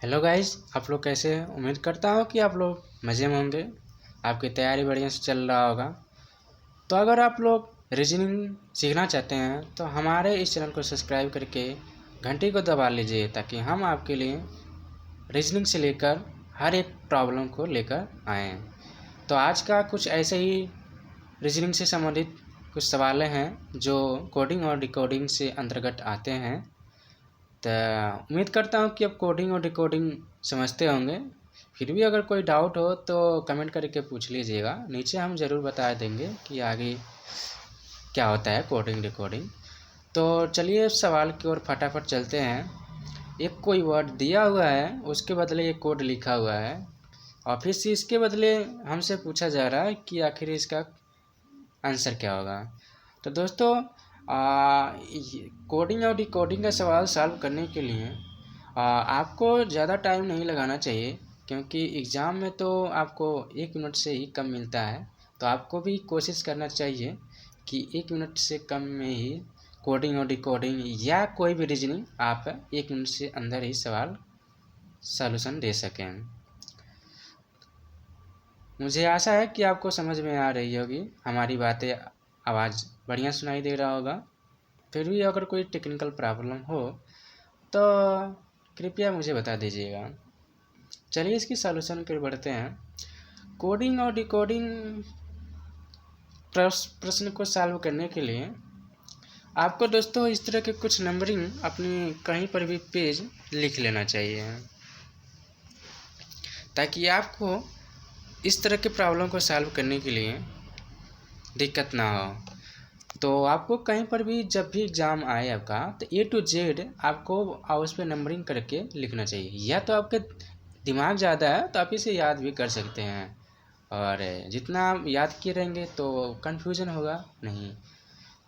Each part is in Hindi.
हेलो गाइस, आप लोग कैसे हैं? उम्मीद करता हूँ कि आप लोग मज़े में होंगे। आपकी तैयारी बढ़िया से चल रहा होगा। तो अगर आप लोग रीजनिंग सीखना चाहते हैं तो हमारे इस चैनल को सब्सक्राइब करके घंटी को दबा लीजिए, ताकि हम आपके लिए रीजनिंग से लेकर हर एक प्रॉब्लम को लेकर आएँ। तो आज का कुछ ऐसे ही रीजनिंग से संबंधित कुछ सवाल हैं जो कोडिंग और डिकोडिंग से अंतर्गत आते हैं। तो उम्मीद करता हूँ कि आप कोडिंग और डिकोडिंग समझते होंगे। फिर भी अगर कोई डाउट हो तो कमेंट करके पूछ लीजिएगा, नीचे हम ज़रूर बता देंगे कि आगे क्या होता है कोडिंग डिकोडिंग। तो चलिए सवाल की ओर फटाफट चलते हैं। एक कोई वर्ड दिया हुआ है, उसके बदले एक कोड लिखा हुआ है और फिर से इसके बदले हमसे पूछा जा रहा है कि आखिर इसका आंसर क्या होगा। तो दोस्तों, कोडिंग और डिकोडिंग का सवाल सॉल्व करने के लिए आपको ज़्यादा टाइम नहीं लगाना चाहिए, क्योंकि एग्ज़ाम में तो आपको 1 मिनट से ही कम मिलता है। तो आपको भी कोशिश करना चाहिए कि 1 मिनट से कम में ही कोडिंग और डिकोडिंग या कोई भी रीजनिंग आप 1 मिनट से अंदर ही सवाल सॉल्यूशन दे सकें। मुझे आशा है कि आपको समझ में आ रही होगी हमारी बातें, आवाज़ बढ़िया सुनाई दे रहा होगा। फिर भी अगर कोई टेक्निकल प्रॉब्लम हो तो कृपया मुझे बता दीजिएगा। चलिए इसकी सॉल्यूशन की ओर बढ़ते हैं। कोडिंग और डिकोडिंग प्रश्न को सॉल्व करने के लिए आपको दोस्तों इस तरह के कुछ नंबरिंग अपनी कहीं पर भी पेज लिख लेना चाहिए, ताकि आपको इस तरह के प्रॉब्लम को सॉल्व करने के लिए दिक्कत ना हो। तो आपको कहीं पर भी जब भी एग्ज़ाम आए आपका, तो A to Z आपको उस पर नंबरिंग करके लिखना चाहिए। या तो आपके दिमाग ज़्यादा है तो आप इसे याद भी कर सकते हैं, और जितना आप याद किए रहेंगे तो कन्फ्यूज़न होगा नहीं।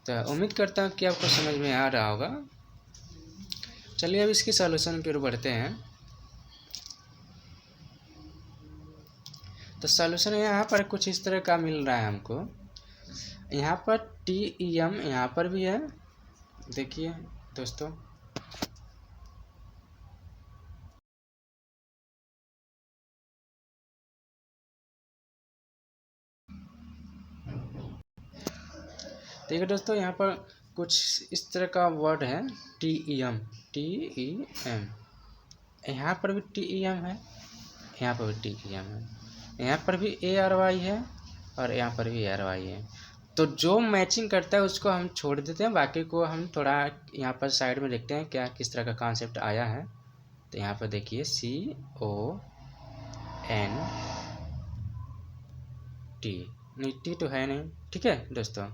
तो उम्मीद करता हूँ कि आपको समझ में आ रहा होगा। चलिए अब इसकी सॉल्यूशन की ओर बढ़ते हैं। तो सॉल्यूशन यहाँ पर कुछ इस तरह का मिल रहा है हमको। यहाँ पर TEM यहाँ पर भी है, देखिए दोस्तों। देखिए दोस्तों, यहाँ पर कुछ इस तरह का वर्ड है TEM। यहाँ पर भी TEM है, यहाँ पर भी TEM है, यहाँ पर भी ARY है और यहाँ पर भी ARY है। तो जो मैचिंग करता है उसको हम छोड़ देते हैं, बाकी को हम थोड़ा यहाँ पर साइड में देखते हैं क्या किस तरह का कॉन्सेप्ट आया है। तो यहाँ पर देखिए CONT, नहीं T तो है नहीं, ठीक है दोस्तों।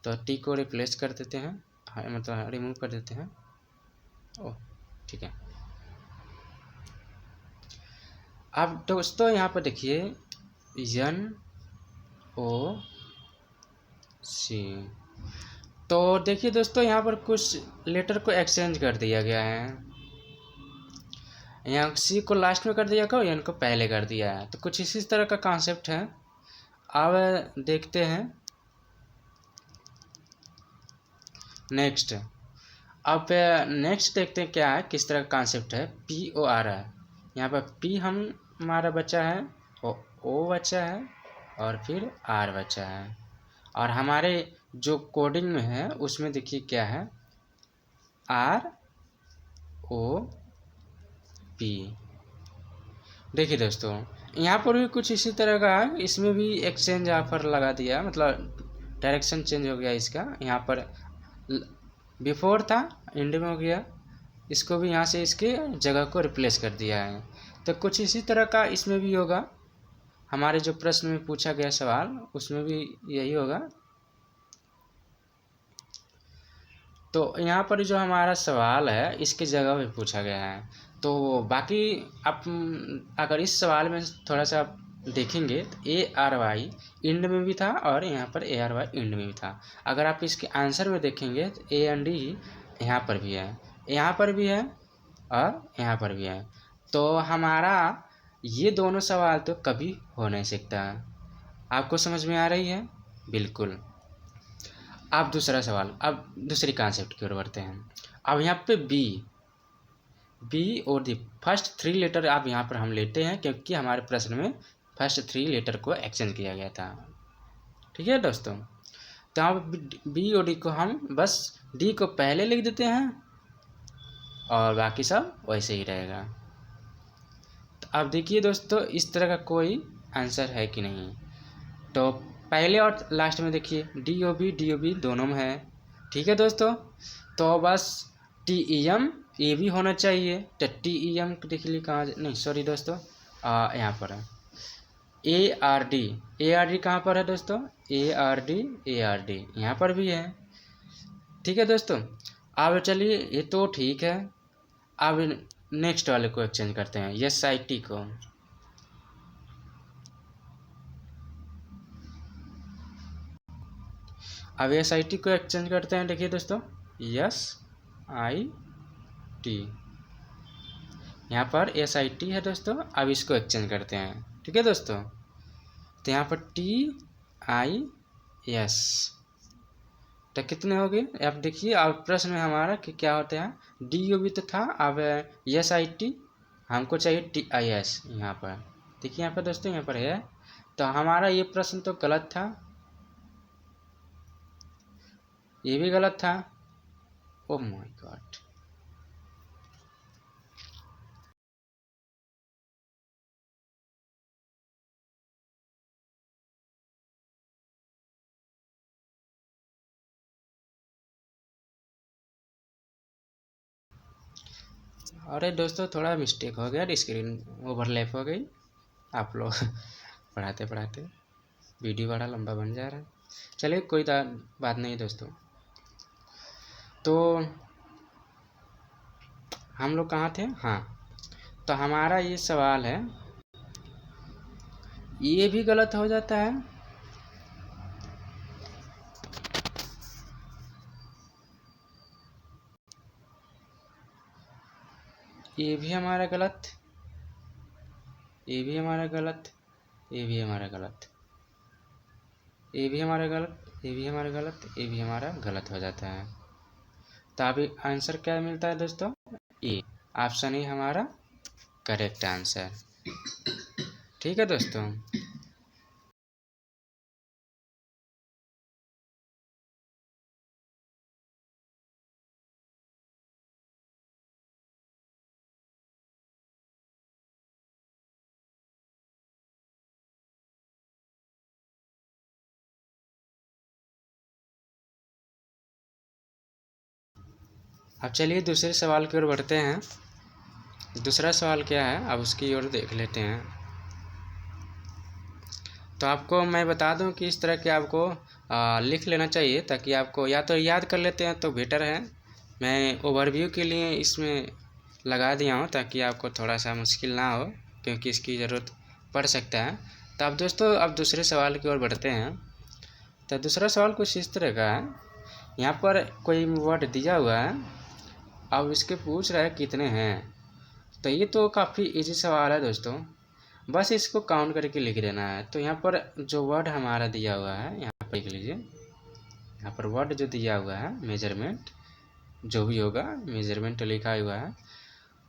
तो T को रिप्लेस कर देते हैं, मतलब रिमूव कर देते हैं। ओह ठीक है। अब दोस्तों यहाँ पर देखिए NOC। तो देखिए दोस्तों, यहाँ पर कुछ लेटर को एक्सचेंज कर दिया गया है। यहाँ C को लास्ट में कर दिया गया और N को पहले कर दिया है। तो कुछ इसी तरह का कॉन्सेप्ट है। अब देखते हैं नेक्स्ट। अब नेक्स्ट देखते हैं क्या है, किस तरह का कॉन्सेप्ट है। POR है, यहाँ पर P हमारा बचा है और O बचा है और फिर R बचा है। और हमारे जो कोडिंग में है उसमें देखिए क्या है, ROP। देखिए दोस्तों, यहाँ पर भी कुछ इसी तरह का है। इसमें भी एक्सचेंज ऑफर लगा दिया, मतलब डायरेक्शन चेंज हो गया इसका। यहाँ पर बिफोर था, एंड में हो गया, इसको भी यहाँ से इसके जगह को रिप्लेस कर दिया है। तो कुछ इसी तरह का इसमें भी होगा। हमारे जो प्रश्न में पूछा गया सवाल उसमें भी यही होगा। तो यहाँ पर जो हमारा सवाल है इसके जगह पे पूछा गया है। तो बाकी आप अगर इस सवाल में थोड़ा सा देखेंगे तो ARY इंड में भी था और यहाँ पर ARY इंड में भी था। अगर आप इसके आंसर में देखेंगे तो AND यहाँ पर भी है, यहाँ पर भी है और यहाँ पर भी है। तो हमारा ये दोनों सवाल तो कभी हो नहीं सकता। आपको समझ में आ रही है? बिल्कुल। अब दूसरा सवाल, अब दूसरी कॉन्सेप्ट की ओर बढ़ते हैं। अब यहाँ पे B बी और डी फर्स्ट 3 लेटर आप यहाँ पर हम लेते हैं, क्योंकि हमारे प्रश्न में फर्स्ट 3 लेटर को एक्सचेंज किया गया था। ठीक है दोस्तों, तो यहाँ बी और डी को हम बस डी को पहले लिख देते हैं और बाकी सब वैसे ही रहेगा। तो अब देखिए दोस्तों, इस तरह का कोई आंसर है कि नहीं। तो पहले और लास्ट में देखिए डी ओ बी दोनों में है। ठीक है दोस्तों, तो बस टी ई एम ये भी होना चाहिए। तो टी ई एम देख ली कहाँ, नहीं सॉरी दोस्तों, यहाँ पर है ए आर डी कहाँ पर है दोस्तों, ए आर डी यहाँ पर भी है। ठीक है दोस्तों, अब चलिए ये तो ठीक है। अब नेक्स्ट वाले को एक्सचेंज करते हैं, एस आई टी को। अब एस आई टी को एक्सचेंज करते हैं। देखिए दोस्तों, एस आई टी यहाँ पर एस आई टी है दोस्तों। अब इसको एक्सचेंज करते हैं। ठीक है दोस्तों, तो यहाँ पर टी आई एस, तो कितने हो गए आप देखिए। अब प्रश्न में हमारा कि क्या होता है, डी ओ बी तो था, अब एस आई टी हमको चाहिए टी आई एस। यहाँ पर देखिए, यहाँ पर दोस्तों यहाँ पर है, तो हमारा ये प्रश्न तो गलत था, ये भी गलत था। ओ माय गॉड, अरे दोस्तों थोड़ा मिस्टेक हो गया, स्क्रीन ओवरलैप हो गई। आप लोग पढ़ाते पढ़ाते वीडियो बड़ा लंबा बन जा रहा है। चलिए कोई बात नहीं दोस्तों। तो हम लोग कहाँ थे, हाँ, तो हमारा ये सवाल है, ये भी गलत हो जाता है। ये भी हमारा गलत, ये भी हमारा गलत, ये भी हमारा गलत, ये भी हमारा गलत, ये भी हमारा गलत, ये भी हमारा गलत हो जाता है। तो अभी आंसर क्या मिलता है दोस्तों, ए ऑप्शन ही हमारा करेक्ट आंसर। ठीक है दोस्तों, अब चलिए दूसरे सवाल की ओर बढ़ते हैं। दूसरा सवाल क्या है, अब उसकी ओर देख लेते हैं। तो आपको मैं बता दूं कि इस तरह के आपको लिख लेना चाहिए, ताकि आपको या तो याद कर लेते हैं तो बेटर है। मैं ओवरव्यू के लिए इसमें लगा दिया हूँ, ताकि आपको थोड़ा सा मुश्किल ना हो, क्योंकि इसकी ज़रूरत पड़ सकता है। तो अब दोस्तों, अब दूसरे सवाल की ओर बढ़ते हैं। तो दूसरा सवाल कुछ इस तरह का है, यहाँ पर कोई वर्ड दिया हुआ है, अब इसके पूछ रहा है कितने हैं। तो ये तो काफ़ी इजी सवाल है दोस्तों, बस इसको काउंट करके लिख देना है। तो यहाँ पर जो वर्ड हमारा दिया हुआ है, यहाँ पर लिख लीजिए। यहाँ पर वर्ड जो दिया हुआ है, मेजरमेंट, जो भी होगा मेजरमेंट लिखा हुआ है।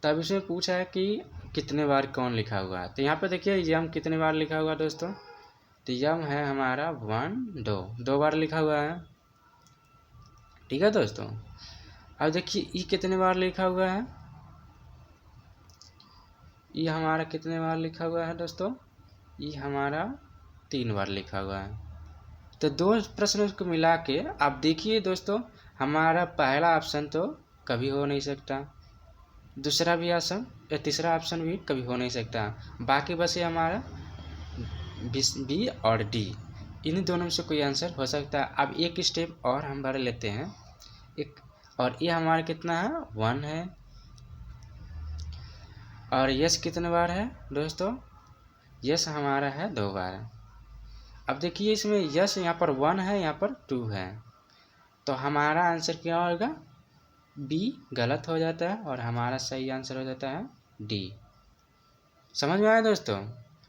तब इसमें पूछा है कि कितने बार कौन लिखा हुआ है। तो यहाँ पर देखिए यम कितने बार लिखा हुआ है दोस्तों, तो यम है हमारा 1 2 बार लिखा हुआ है। ठीक है दोस्तों, अब देखिए ई कितने बार लिखा हुआ है, ई हमारा कितने बार लिखा हुआ है दोस्तों, ई हमारा 3 बार लिखा हुआ है। तो दो प्रश्नों को मिला के आप देखिए दोस्तों, हमारा पहला ऑप्शन तो कभी हो नहीं सकता, दूसरा भी ऑप्शन या तीसरा ऑप्शन भी कभी हो नहीं सकता। बाकी बस ये हमारा बी और डी, इन दोनों में से कोई आंसर हो सकता है। अब एक स्टेप और हम बढ़ लेते हैं, एक और ये हमारा कितना है 1 है, और यस कितने बार है दोस्तों, यस हमारा है 2 बार। अब देखिए इसमें यस यहाँ पर 1 है, यहाँ पर 2 है, तो हमारा आंसर क्या होगा, बी गलत हो जाता है और हमारा सही आंसर हो जाता है डी। समझ में आया दोस्तों,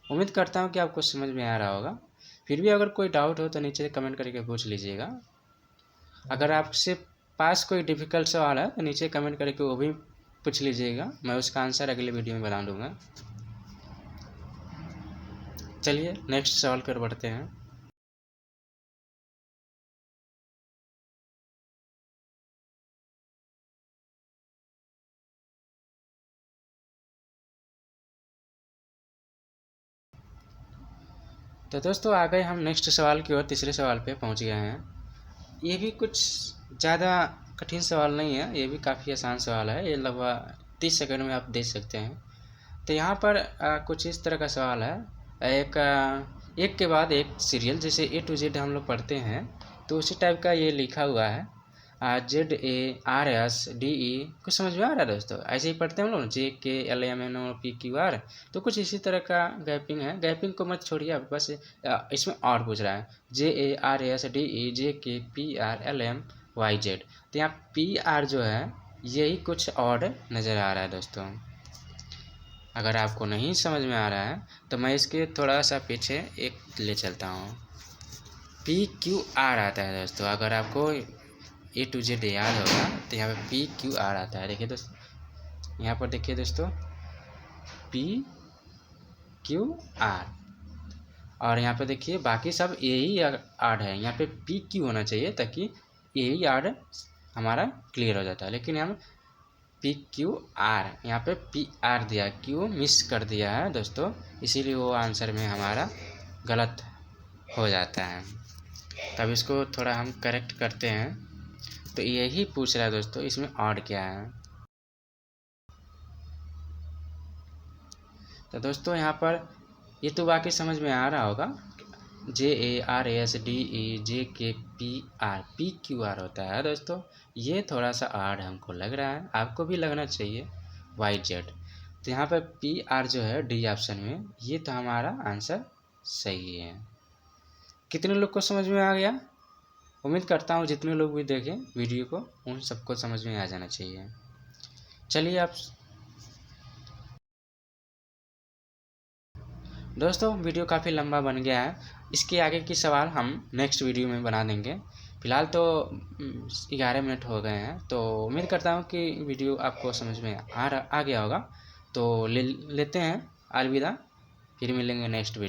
उम्मीद करता हूँ कि आपको समझ में आ रहा होगा। फिर भी अगर कोई डाउट हो तो नीचे कमेंट करके पूछ लीजिएगा। अगर आपसे पास कोई डिफ़िकल्ट सवाल है तो नीचे कमेंट करके वो भी पूछ लीजिएगा, मैं उसका आंसर अगले वीडियो में बना दूंगा। चलिए नेक्स्ट सवाल कर बढ़ते हैं। तो दोस्तों आ गए हम नेक्स्ट सवाल की ओर, तीसरे सवाल पे पहुंच गए हैं। ये भी कुछ ज़्यादा कठिन सवाल नहीं है, ये भी काफ़ी आसान सवाल है। ये लगभग 30 सेकंड में आप दे सकते हैं। तो यहाँ पर कुछ इस तरह का सवाल है। एक के बाद एक सीरियल, जैसे A to Z हम लोग पढ़ते हैं, तो उसी टाइप का ये लिखा हुआ है। ZARSDE कुछ समझ में आ रहा है दोस्तों? ऐसे ही पढ़ते हैं हम लोग, JKLMNOPQR। तो कुछ इसी तरह का गैपिंग है। गैपिंग को मत छोड़िए आप, बस इसमें और पूछ रहा है JARSDE JKPRLMYZ। तो यहाँ PR जो है यही कुछ और नज़र आ रहा है दोस्तों। अगर आपको नहीं समझ में आ रहा है तो मैं इसके थोड़ा सा पीछे एक ले चलता हूँ। PQR आता है दोस्तों। अगर आपको A to Z याद होगा तो यहाँ पे PQR आता है। देखिए दोस्तों, यहाँ पर देखिए दोस्तों PQR, और यहाँ पे देखिए बाकी सब यही आर्ड है। यहाँ पे PQ होना चाहिए ताकि यही आर्ड हमारा क्लियर हो जाता है, लेकिन हम PQR यहाँ पे PR दिया, क्यों मिस कर दिया है दोस्तों, इसीलिए वो आंसर में हमारा गलत हो जाता है। तब इसको थोड़ा हम करेक्ट करते हैं। तो यही पूछ रहा है दोस्तों, इसमें ऑड क्या है। तो दोस्तों यहाँ पर ये तो बाकी समझ में आ रहा होगा। JARSDE JKPR PQR होता है दोस्तों। ये थोड़ा सा आर्ड हमको लग रहा है, आपको भी लगना चाहिए YZ। तो यहाँ पर PR जो है D ऑप्शन में, ये तो हमारा आंसर सही है। कितने लोग को समझ में आ गया? उम्मीद करता हूँ जितने लोग भी देखें वीडियो को उन सबको समझ में आ जाना चाहिए। चलिए आप दोस्तों, वीडियो काफ़ी लंबा बन गया है, इसके आगे की सवाल हम नेक्स्ट वीडियो में बना देंगे। फ़िलहाल तो 11 मिनट हो गए हैं, तो उम्मीद करता हूँ कि वीडियो आपको समझ में आ गया होगा। तो लेते हैं अलविदा, फिर मिलेंगे नेक्स्ट वीडियो।